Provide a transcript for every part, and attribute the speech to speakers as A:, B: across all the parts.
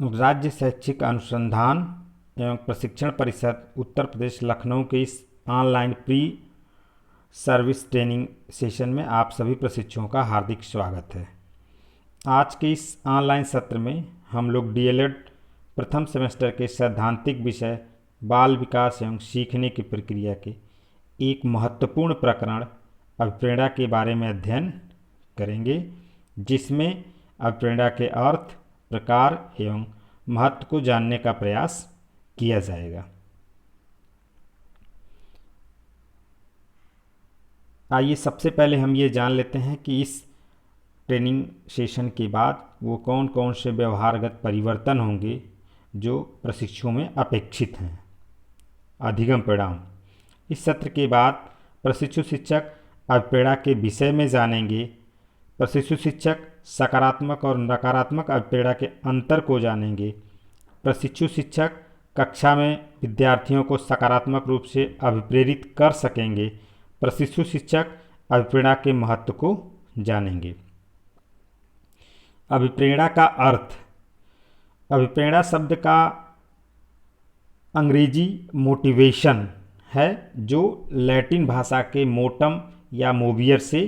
A: राज्य शैक्षिक अनुसंधान एवं प्रशिक्षण परिषद उत्तर प्रदेश लखनऊ के इस online pre service training session में आप सभी प्रशिक्षुओं का हार्दिक स्वागत है। आज के इस ऑनलाइन सत्र में हम लोग डीएलएड प्रथम सेमेस्टर के सैद्धांतिक विषय बाल विकास एवं सीखने की प्रक्रिया के एक महत्वपूर्ण प्रकरण अभिप्रेरणा के बारे में अध्ययन करेंगे, जिसमें अभिप्रेरणा के अर्थ, प्रकार एवं महत्व को जानने का प्रयास किया जाएगा। आइए सबसे पहले हम ये जान लेते हैं कि इस ट्रेनिंग सेशन के बाद वो कौन कौन से व्यवहारगत परिवर्तन होंगे जो प्रशिक्षुओं में अपेक्षित हैं। अधिगम परिणाम: इस सत्र के बाद प्रशिक्षु शिक्षक अभिप्रेरणा के विषय में जानेंगे। प्रशिक्षु शिक्षक सकारात्मक और नकारात्मक अभिप्रेरणा के अंतर को जानेंगे। प्रशिक्षु शिक्षक कक्षा में विद्यार्थियों को सकारात्मक रूप से अभिप्रेरित कर सकेंगे। प्रशिक्षु शिक्षक अभिप्रेरणा के महत्व को जानेंगे। अभिप्रेरणा का अर्थ: अभिप्रेरणा शब्द का अंग्रेजी मोटिवेशन है, जो लैटिन भाषा के मोटम या मोवियर से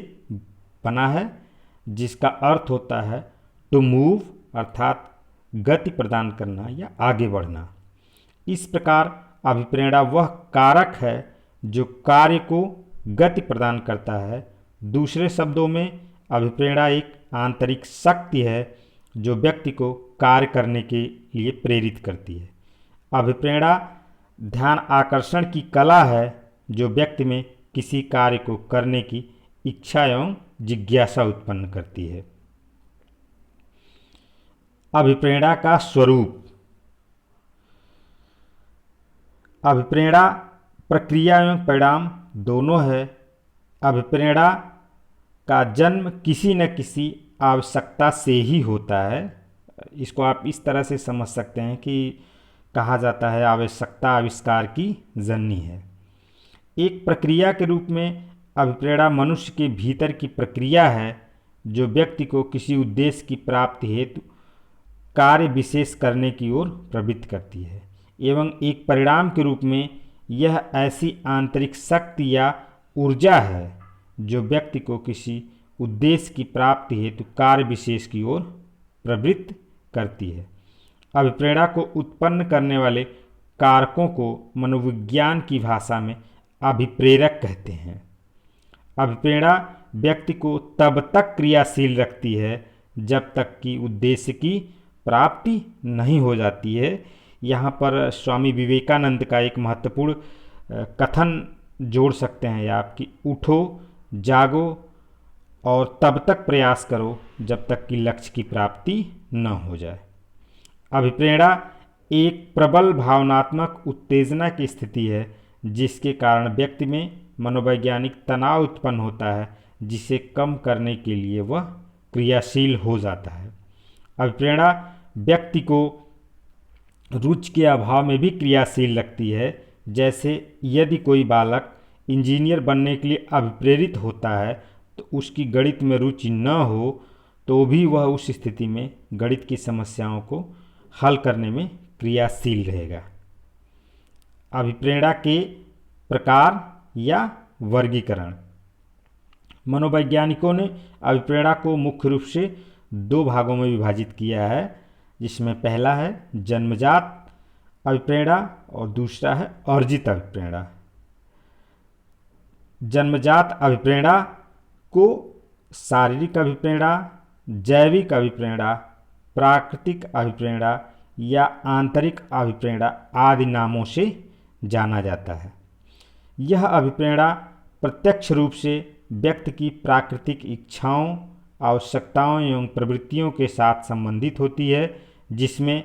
A: बना है, जिसका अर्थ होता है टू मूव, अर्थात गति प्रदान करना या आगे बढ़ना। इस प्रकार अभिप्रेरणा वह कारक है जो कार्य को गति प्रदान करता है। दूसरे शब्दों में अभिप्रेरणा एक आंतरिक शक्ति है जो व्यक्ति को कार्य करने के लिए प्रेरित करती है। अभिप्रेरणा ध्यान आकर्षण की कला है जो व्यक्ति में किसी कार्य को करने की इच्छा एवं जिज्ञासा उत्पन्न करती है। अभिप्रेरणा का स्वरूप: अभिप्रेरणा प्रक्रिया एवं परिणाम दोनों है। अभिप्रेरणा का जन्म किसी न किसी आवश्यकता से ही होता है। इसको आप इस तरह से समझ सकते हैं कि कहा जाता है आवश्यकता आविष्कार की जननी है। एक प्रक्रिया के रूप में अभिप्रेरणा मनुष्य के भीतर की प्रक्रिया है जो व्यक्ति को किसी उद्देश्य की प्राप्ति हेतु कार्य विशेष करने की ओर प्रवृत्त करती है, एवं एक परिणाम के रूप में यह ऐसी आंतरिक शक्ति या ऊर्जा है जो व्यक्ति को किसी उद्देश्य की प्राप्ति हेतु कार्य विशेष की ओर प्रवृत्त करती है। अभिप्रेरणा को उत्पन्न करने वाले कारकों को मनोविज्ञान की भाषा में अभिप्रेरक कहते हैं। अभिप्रेरणा व्यक्ति को तब तक क्रियाशील रखती है जब तक कि उद्देश्य की प्राप्ति नहीं हो जाती है। यहाँ पर स्वामी विवेकानंद का एक महत्वपूर्ण कथन जोड़ सकते हैं आप कि उठो, जागो और तब तक प्रयास करो जब तक कि लक्ष्य की प्राप्ति न हो जाए। अभिप्रेरणा एक प्रबल भावनात्मक उत्तेजना की स्थिति है जिसके कारण व्यक्ति में मनोवैज्ञानिक तनाव उत्पन्न होता है, जिसे कम करने के लिए वह क्रियाशील हो जाता है। अभिप्रेरणा व्यक्ति को रुचि के अभाव में भी क्रियाशील रखती है। जैसे यदि कोई बालक इंजीनियर बनने के लिए अभिप्रेरित होता है तो उसकी गणित में रुचि न हो तो भी वह उस स्थिति में गणित की समस्याओं को हल करने में क्रियाशील रहेगा। अभिप्रेरणा के प्रकार या वर्गीकरण: मनोवैज्ञानिकों ने अभिप्रेरणा को मुख्य रूप से दो भागों में विभाजित किया है, जिसमें पहला है जन्मजात अभिप्रेरणा और दूसरा है अर्जित अभिप्रेरणा। जन्मजात अभिप्रेरणा को शारीरिक अभिप्रेरणा, जैविक अभिप्रेरणा, प्राकृतिक अभिप्रेरणा या आंतरिक अभिप्रेरणा आदि नामों से जाना जाता है। यह अभिप्रेरणा प्रत्यक्ष रूप से व्यक्ति की प्राकृतिक इच्छाओं, आवश्यकताओं एवं प्रवृत्तियों के साथ संबंधित होती है, जिसमें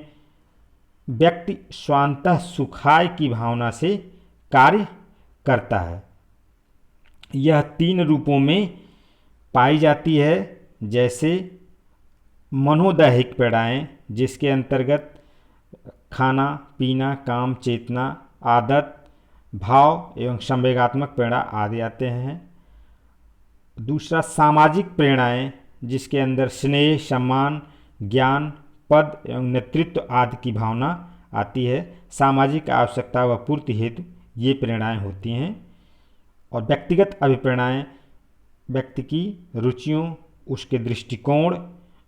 A: व्यक्ति स्वांतः सुखाय की भावना से कार्य करता है। यह तीन रूपों में पाई जाती है, जैसे मनोदैहिक प्रेरणाएं, जिसके अंतर्गत खाना पीना, काम चेतना, आदत, भाव एवं संवेगात्मक प्रेरणा आदि आते हैं। दूसरा सामाजिक प्रेरणाएं, जिसके अंदर स्नेह, सम्मान, ज्ञान, पद एवं नेतृत्व आदि की भावना आती है। सामाजिक आवश्यकता व पूर्ति हेतु ये प्रेरणाएं होती हैं। और व्यक्तिगत अभिप्रेरणाएं व्यक्ति की रुचियों, उसके दृष्टिकोण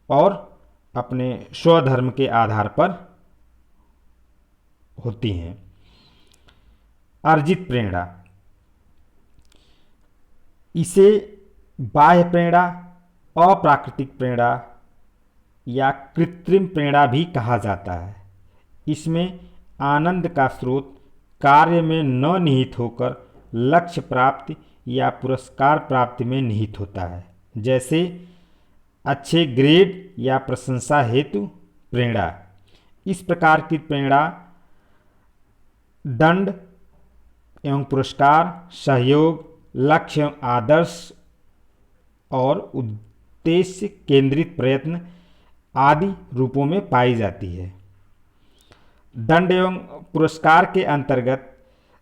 A: और अपने स्वधर्म के आधार पर होती हैं। अर्जित प्रेरणा, इसे बाह्य प्रेरणा, अप्राकृतिक प्रेरणा या कृत्रिम प्रेरणा भी कहा जाता है। इसमें आनंद का स्रोत कार्य में न निहित होकर लक्ष्य प्राप्ति या पुरस्कार प्राप्ति में निहित होता है। जैसे अच्छे ग्रेड या प्रशंसा हेतु प्रेरणा। इस प्रकार की प्रेरणा दंड एवं पुरस्कार, सहयोग, लक्ष्य एवं आदर्श और उद्देश्य केंद्रित प्रयत्न आदि रूपों में पाई जाती है। दंड एवं पुरस्कार के अंतर्गत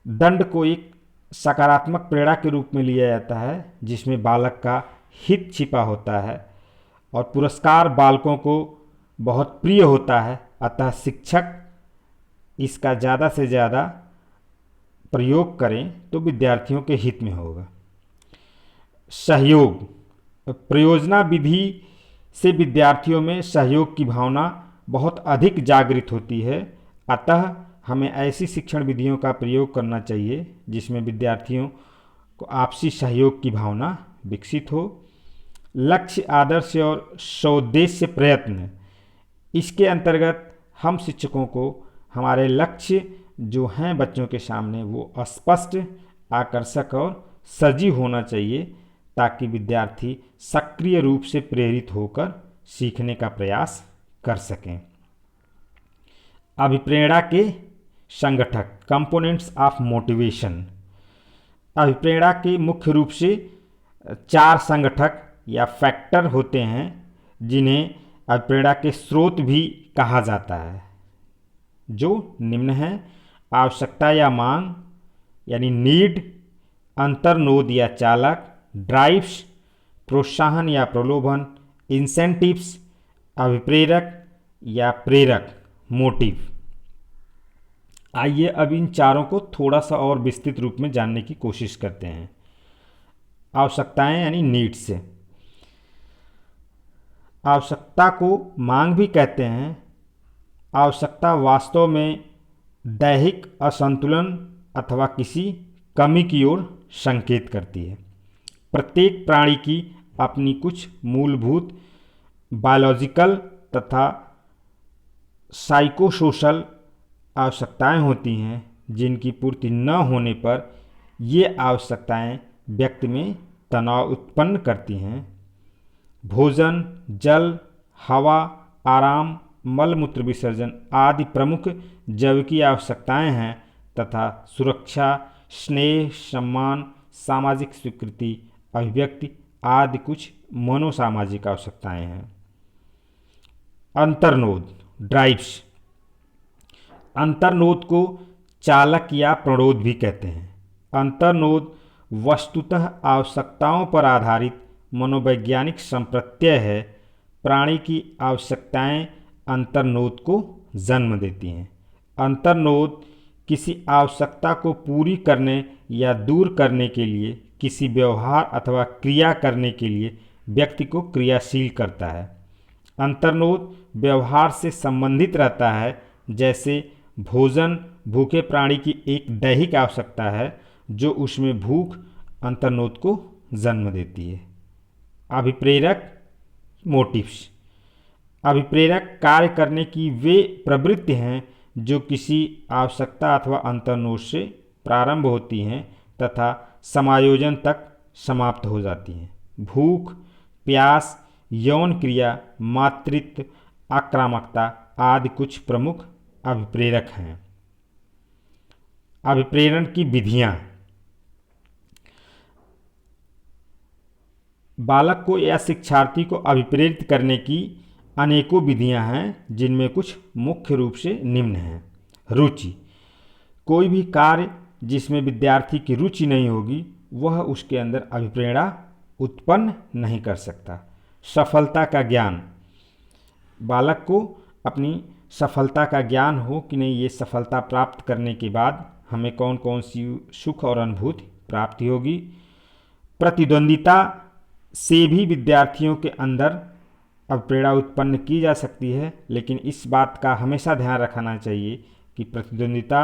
A: दंड को एक सकारात्मक प्रेरणा के रूप में लिया जाता है, जिसमें बालक का हित छिपा होता है, और पुरस्कार बालकों को बहुत प्रिय होता है। अतः शिक्षक इसका ज़्यादा से ज़्यादा प्रयोग करें तो विद्यार्थियों के हित में होगा। सहयोग, प्रयोजना विधि से विद्यार्थियों में सहयोग की भावना बहुत अधिक जागृत होती है। अतः हमें ऐसी शिक्षण विधियों का प्रयोग करना चाहिए जिसमें विद्यार्थियों को आपसी सहयोग की भावना विकसित हो। लक्ष्य, आदर्श और सौद्देश्य प्रयत्न, इसके अंतर्गत हम शिक्षकों को हमारे लक्ष्य जो हैं बच्चों के सामने वो स्पष्ट, आकर्षक और सजीव होना चाहिए, ताकि विद्यार्थी सक्रिय रूप से प्रेरित होकर सीखने का प्रयास कर सकें। अभिप्रेरणा के संगठक, कंपोनेंट्स ऑफ मोटिवेशन। अभिप्रेरणा के मुख्य रूप से 4 संगठक या फैक्टर होते हैं, जिन्हें अभिप्रेरणा के स्रोत भी कहा जाता है, जो निम्न हैं। आवश्यकता या मांग यानी नीड, अंतर्नोद या चालक, ड्राइव्स, प्रोत्साहन या प्रलोभन, इंसेंटिव्स, अभिप्रेरक या प्रेरक, मोटिव। आइए अब इन चारों को थोड़ा सा और विस्तृत रूप में जानने की कोशिश करते हैं। आवश्यकताएं यानी नीड्स। आवश्यकता को मांग भी कहते हैं। आवश्यकता वास्तव में दैहिक असंतुलन अथवा किसी कमी की ओर संकेत करती है। प्रत्येक प्राणी की अपनी कुछ मूलभूत बायोलॉजिकल तथा साइकोसोशल आवश्यकताएं होती हैं, जिनकी पूर्ति न होने पर ये आवश्यकताएं व्यक्ति में तनाव उत्पन्न करती हैं। भोजन, जल, हवा, आराम, मल मूत्र विसर्जन आदि प्रमुख जैविकीय आवश्यकताएं हैं तथा सुरक्षा, स्नेह, सम्मान, सामाजिक स्वीकृति, अभिव्यक्ति आदि कुछ मनोसामाजिक आवश्यकताएं हैं। अंतर्नोद, ड्राइव्स। अंतर्नोद को चालक या प्रणोद भी कहते हैं। अंतर्नोद वस्तुतः आवश्यकताओं पर आधारित मनोवैज्ञानिक संप्रत्यय है। प्राणी की आवश्यकताएं अंतर्नोद को जन्म देती हैं। अंतर्नोद किसी आवश्यकता को पूरी करने या दूर करने के लिए, किसी व्यवहार अथवा क्रिया करने के लिए व्यक्ति को क्रियाशील करता है। अंतर्नोद व्यवहार से संबंधित रहता है, जैसे भोजन भूखे प्राणी की एक दैहिक आवश्यकता है, जो उसमें भूख अंतर्नोद को जन्म देती है। अभिप्रेरक, मोटिव्स। अभिप्रेरक कार्य करने की वे प्रवृत्ति हैं जो किसी आवश्यकता अथवा अंतर्नोद से प्रारंभ होती हैं तथा समायोजन तक समाप्त हो जाती हैं। भूख, प्यास, यौन क्रिया, मातृत्व, आक्रामकता आदि कुछ प्रमुख अभिप्रेरक हैं। अभिप्रेरण की विधियां। बालक को या शिक्षार्थी को अभिप्रेरित करने की अनेकों विधियां हैं, जिनमें कुछ मुख्य रूप से निम्न हैं। रुचि। कोई भी कार्य जिसमें विद्यार्थी की रुचि नहीं होगी, वह उसके अंदर अभिप्रेरणा उत्पन्न नहीं कर सकता। सफलता का ज्ञान। बालक को अपनी सफलता का ज्ञान हो कि नहीं, ये सफलता प्राप्त करने के बाद हमें कौन कौन सी सुख और अनुभूति प्राप्ति होगी। प्रतिद्वंदिता से भी विद्यार्थियों के अंदर अभिप्रेरणा उत्पन्न की जा सकती है, लेकिन इस बात का हमेशा ध्यान रखना चाहिए कि प्रतिद्वंदिता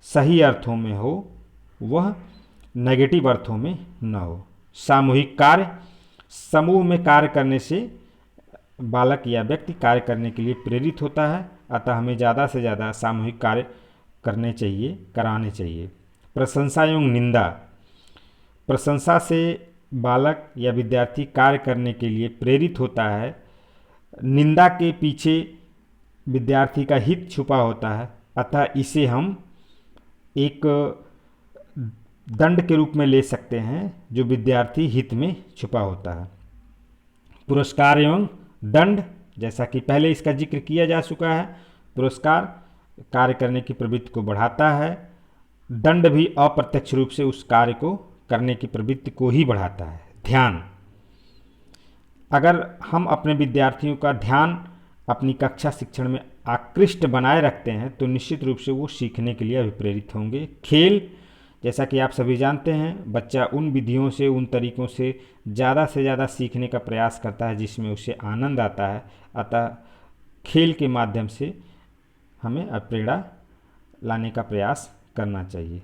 A: सही अर्थों में हो, वह नेगेटिव अर्थों में न हो। सामूहिक कार्य, समूह में कार्य करने से बालक या व्यक्ति कार्य करने के लिए प्रेरित होता है, अतः हमें ज़्यादा से ज़्यादा सामूहिक कार्य करने चाहिए, कराने चाहिए। प्रशंसा एवं निंदा, प्रशंसा से बालक या विद्यार्थी कार्य करने के लिए प्रेरित होता है, निंदा के पीछे विद्यार्थी का हित छुपा होता है, अतः इसे हम एक दंड के रूप में ले सकते हैं जो विद्यार्थी हित में छुपा होता है। पुरस्कार एवं दंड, जैसा कि पहले इसका जिक्र किया जा चुका है, पुरस्कार कार्य करने की प्रवृत्ति को बढ़ाता है, दंड भी अप्रत्यक्ष रूप से उस कार्य को करने की प्रवृत्ति को ही बढ़ाता है। ध्यान, अगर हम अपने विद्यार्थियों का ध्यान अपनी कक्षा शिक्षण में आकृष्ट बनाए रखते हैं तो निश्चित रूप से वो सीखने के लिए अभिप्रेरित होंगे। खेल, जैसा कि आप सभी जानते हैं, बच्चा उन विधियों से, उन तरीकों से ज़्यादा सीखने का प्रयास करता है जिसमें उसे आनंद आता है, अतः खेल के माध्यम से हमें अभिप्रेरणा लाने का प्रयास करना चाहिए।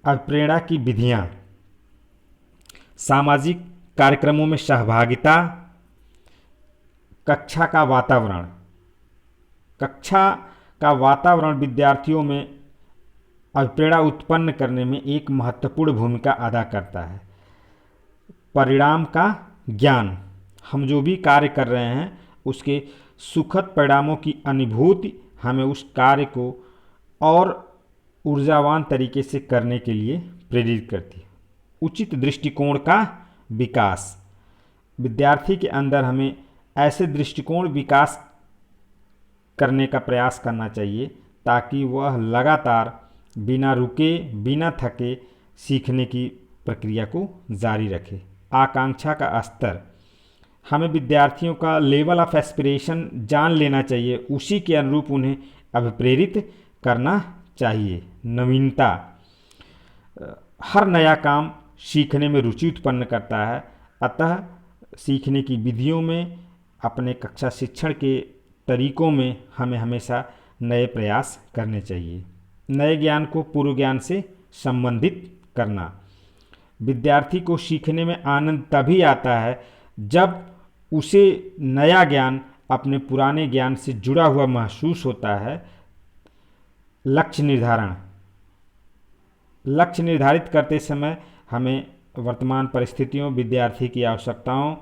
A: अभिप्रेरणा की विधियाँ, सामाजिक कार्यक्रमों में सहभागिता, कक्षा का वातावरण। कक्षा का वातावरण विद्यार्थियों में अभिप्रेरणा उत्पन्न करने में एक महत्वपूर्ण भूमिका अदा करता है। परिणाम का ज्ञान, हम जो भी कार्य कर रहे हैं उसके सुखद परिणामों की अनुभूति हमें उस कार्य को और ऊर्जावान तरीके से करने के लिए प्रेरित करती है। उचित दृष्टिकोण का विकास, विद्यार्थी के अंदर हमें ऐसे दृष्टिकोण विकास करने का प्रयास करना चाहिए ताकि वह लगातार बिना रुके, बिना थके सीखने की प्रक्रिया को जारी रखे। आकांक्षा का स्तर, हमें विद्यार्थियों का लेवल ऑफ एस्पिरेशन जान लेना चाहिए, उसी के अनुरूप उन्हें अभिप्रेरित करना चाहिए। नवीनता, हर नया काम सीखने में रुचि उत्पन्न करता है, अतः सीखने की विधियों में, अपने कक्षा शिक्षण के तरीकों में हमें हमेशा नए प्रयास करने चाहिए। नए ज्ञान को पूर्व ज्ञान से संबंधित करना, विद्यार्थी को सीखने में आनंद तभी आता है जब उसे नया ज्ञान अपने पुराने ज्ञान से जुड़ा हुआ महसूस होता है। लक्ष्य निर्धारण, लक्ष्य निर्धारित करते समय हमें वर्तमान परिस्थितियों, विद्यार्थी की आवश्यकताओं,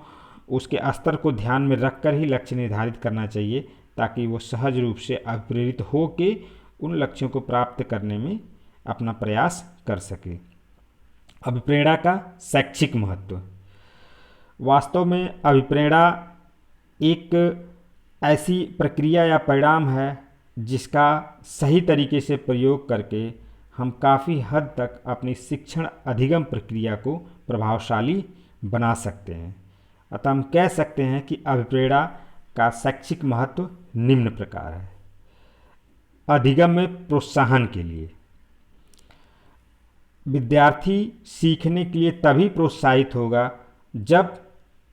A: उसके स्तर को ध्यान में रखकर ही लक्ष्य निर्धारित करना चाहिए ताकि वो सहज रूप से अभिप्रेरित हो के उन लक्ष्यों को प्राप्त करने में अपना प्रयास कर सके। अभिप्रेरणा का शैक्षिक महत्व, वास्तव में अभिप्रेरणा एक ऐसी प्रक्रिया या परिणाम है जिसका सही तरीके से प्रयोग करके हम काफ़ी हद तक अपनी शिक्षण अधिगम प्रक्रिया को प्रभावशाली बना सकते हैं। अतः हम कह सकते हैं कि अभिप्रेरणा का शैक्षिक महत्व निम्न प्रकार है। अधिगम में प्रोत्साहन के लिए, विद्यार्थी सीखने के लिए तभी प्रोत्साहित होगा जब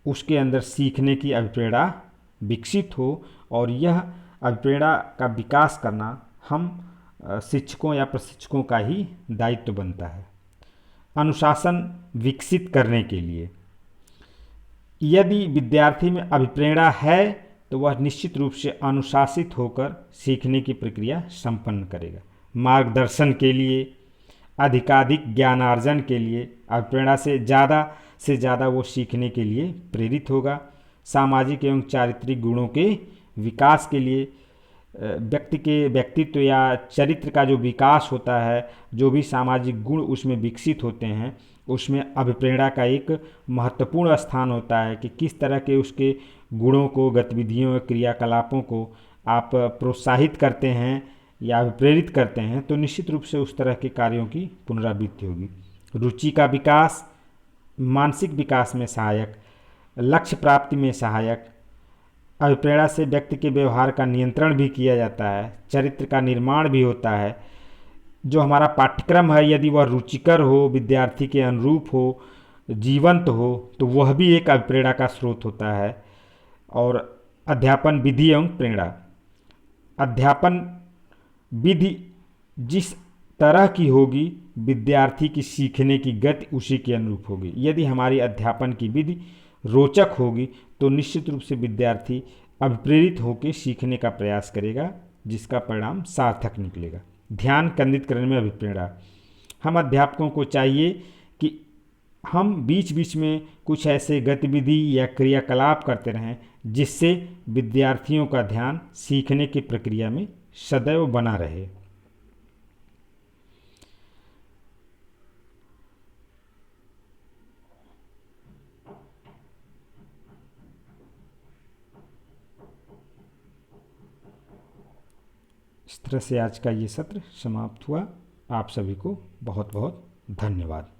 A: उसके अंदर सीखने की अभिप्रेरणा विकसित हो, और यह अभिप्रेरणा का विकास करना हम शिक्षकों या प्रशिक्षकों का ही दायित्व बनता है। अनुशासन विकसित करने के लिए, यदि विद्यार्थी में अभिप्रेरणा है तो वह निश्चित रूप से अनुशासित होकर सीखने की प्रक्रिया संपन्न करेगा। मार्गदर्शन के लिए, अधिकाधिक ज्ञानार्जन के लिए अभिप्रेरणा से ज़्यादा वो सीखने के लिए प्रेरित होगा। सामाजिक एवं चारित्रिक गुणों के विकास के लिए, व्यक्ति के व्यक्तित्व या चरित्र का जो विकास होता है, जो भी सामाजिक गुण उसमें विकसित होते हैं, उसमें अभिप्रेरणा का एक महत्वपूर्ण स्थान होता है कि किस तरह के उसके गुणों को, गतिविधियों, क्रियाकलापों को आप प्रोत्साहित करते हैं या अभिप्रेरित करते हैं तो निश्चित रूप से उस तरह के कार्यों की पुनरावृत्ति होगी। रुचि का विकास, मानसिक विकास में सहायक, लक्ष्य प्राप्ति में सहायक, अभिप्रेरणा से व्यक्ति के व्यवहार का नियंत्रण भी किया जाता है, चरित्र का निर्माण भी होता है। जो हमारा पाठ्यक्रम है यदि वह रुचिकर हो, विद्यार्थी के अनुरूप हो, जीवंत हो, तो वह भी एक अभिप्रेरणा का स्रोत होता है। और अध्यापन विधि एवं प्रेरणा, अध्यापन विधि जिस तरह की होगी विद्यार्थी की सीखने की गति उसी के अनुरूप होगी। यदि हमारी अध्यापन की विधि रोचक होगी तो निश्चित रूप से विद्यार्थी अभिप्रेरित होकर सीखने का प्रयास करेगा, जिसका परिणाम सार्थक निकलेगा। ध्यान केंद्रित करने में अभिप्रेरणा, हम अध्यापकों को चाहिए कि हम बीच बीच में कुछ ऐसे गतिविधि या क्रियाकलाप करते रहें जिससे विद्यार्थियों का ध्यान सीखने की प्रक्रिया में सदैव बना रहे। इस तरह से आज का ये सत्र समाप्त हुआ। आप सभी को बहुत बहुत धन्यवाद।